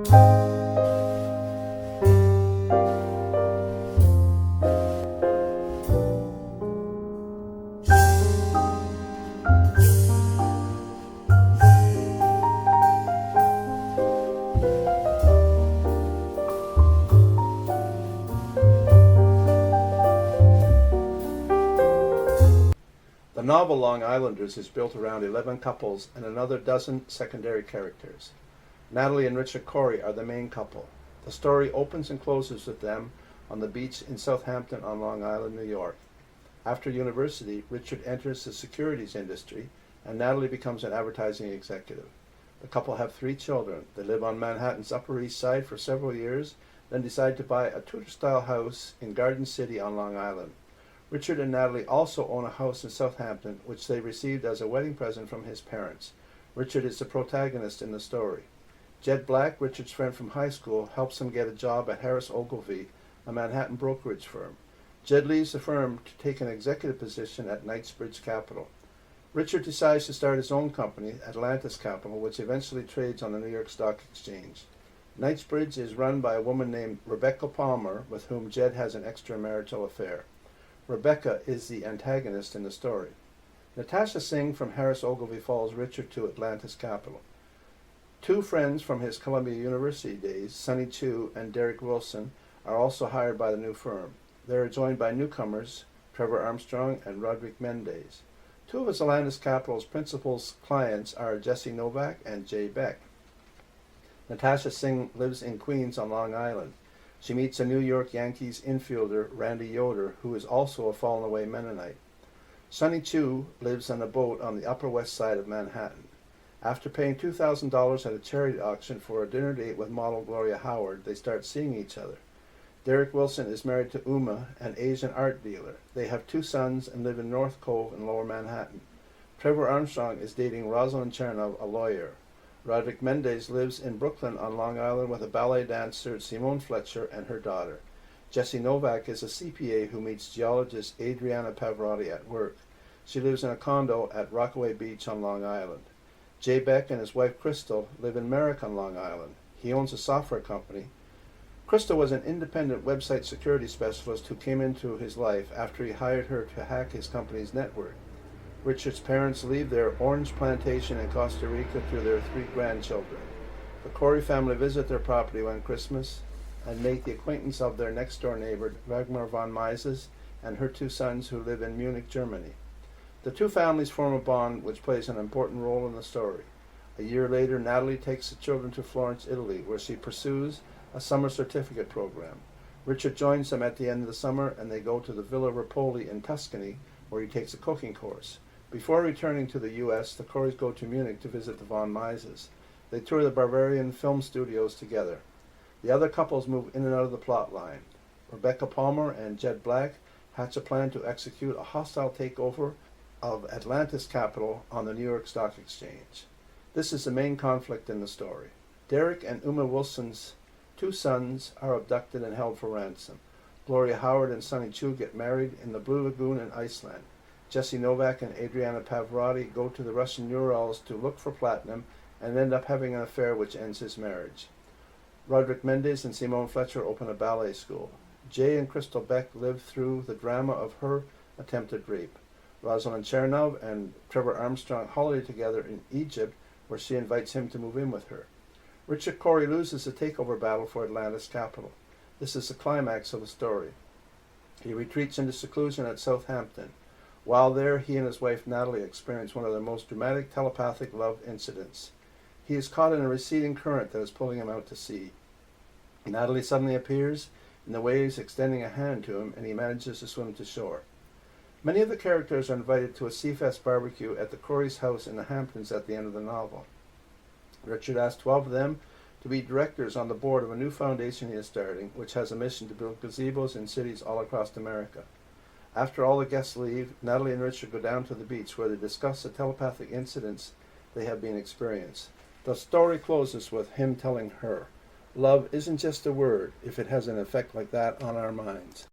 The novel Long Islanders is built around 11 couples and another dozen secondary characters. Natalie and Richard Corey are the main couple. The story opens and closes with them on the beach in Southampton on Long Island, New York. After university, Richard enters the securities industry and Natalie becomes an advertising executive. The couple have 3 children. They live on Manhattan's Upper East Side for several years, then decide to buy a Tudor-style house in Garden City on Long Island. Richard and Natalie also own a house in Southampton, which they received as a wedding present from his parents. Richard is the protagonist in the story. Jed Black, Richard's friend from high school, helps him get a job at Harris Ogilvy, a Manhattan brokerage firm. Jed leaves the firm to take an executive position at Knightsbridge Capital. Richard decides to start his own company, Atlantis Capital, which eventually trades on the New York Stock Exchange. Knightsbridge is run by a woman named Rebecca Palmer, with whom Jed has an extramarital affair. Rebecca is the antagonist in the story. Natasha Singh from Harris Ogilvy follows Richard to Atlantis Capital. 2 friends from his Columbia University days, Sonny Chu and Derek Wilson, are also hired by the new firm. They are joined by newcomers, Trevor Armstrong and Roderick Mendez. 2 of Atlantis Capital's principal clients are Jesse Novak and Jay Beck. Natasha Singh lives in Queens on Long Island. She meets a New York Yankees infielder, Randy Yoder, who is also a fallen-away Mennonite. Sonny Chu lives on a boat on the Upper West Side of Manhattan. After paying $2,000 at a charity auction for a dinner date with model Gloria Howard, they start seeing each other. Derek Wilson is married to Uma, an Asian art dealer. They have 2 sons and live in North Cove in Lower Manhattan. Trevor Armstrong is dating Rosalind Chernov, a lawyer. Roderick Mendez lives in Brooklyn on Long Island with a ballet dancer, Simone Fletcher, and her daughter. Jesse Novak is a CPA who meets geologist Adriana Pavarotti at work. She lives in a condo at Rockaway Beach on Long Island. Jay Beck and his wife Crystal live in Merrick on Long Island. He owns a software company. Crystal was an independent website security specialist who came into his life after he hired her to hack his company's network. Richard's parents leave their orange plantation in Costa Rica to their 3 grandchildren. The Corey family visit their property one Christmas and make the acquaintance of their next-door neighbor, Dagmar von Mises, and her 2 sons who live in Munich, Germany. The 2 families form a bond which plays an important role in the story. A year later, Natalie takes the children to Florence, Italy, where she pursues a summer certificate program. Richard joins them at the end of the summer, and they go to the Villa Ripoli in Tuscany, where he takes a cooking course. Before returning to the U.S., the Coreys go to Munich to visit the von Mises. They tour the Bavarian film studios together. The other couples move in and out of the plot line. Rebecca Palmer and Jed Black hatch a plan to execute a hostile takeover of Atlantis Capital on the New York Stock Exchange. This is the main conflict in the story. Derek and Uma Wilson's 2 sons are abducted and held for ransom. Gloria Howard and Sonny Chu get married in the Blue Lagoon in Iceland. Jesse Novak and Adriana Pavarotti go to the Russian Urals to look for platinum and end up having an affair which ends his marriage. Roderick Mendez and Simone Fletcher open a ballet school. Jay and Crystal Beck live through the drama of her attempted rape. Rosalind Chernov and Trevor Armstrong holiday together in Egypt, where she invites him to move in with her. Richard Corey loses the takeover battle for Atlantis Capital. This is the climax of the story. He retreats into seclusion at Southampton. While there, he and his wife Natalie experience one of their most dramatic telepathic love incidents. He is caught in a receding current that is pulling him out to sea. Natalie suddenly appears in the waves, extending a hand to him, and he manages to swim to shore. Many of the characters are invited to a Seafest barbecue at the Corey's house in the Hamptons at the end of the novel. Richard asked 12 of them to be directors on the board of a new foundation he is starting, which has a mission to build gazebos in cities all across America. After all the guests leave, Natalie and Richard go down to the beach where they discuss the telepathic incidents they have been experienced. The story closes with him telling her, "Love isn't just a word if it has an effect like that on our minds."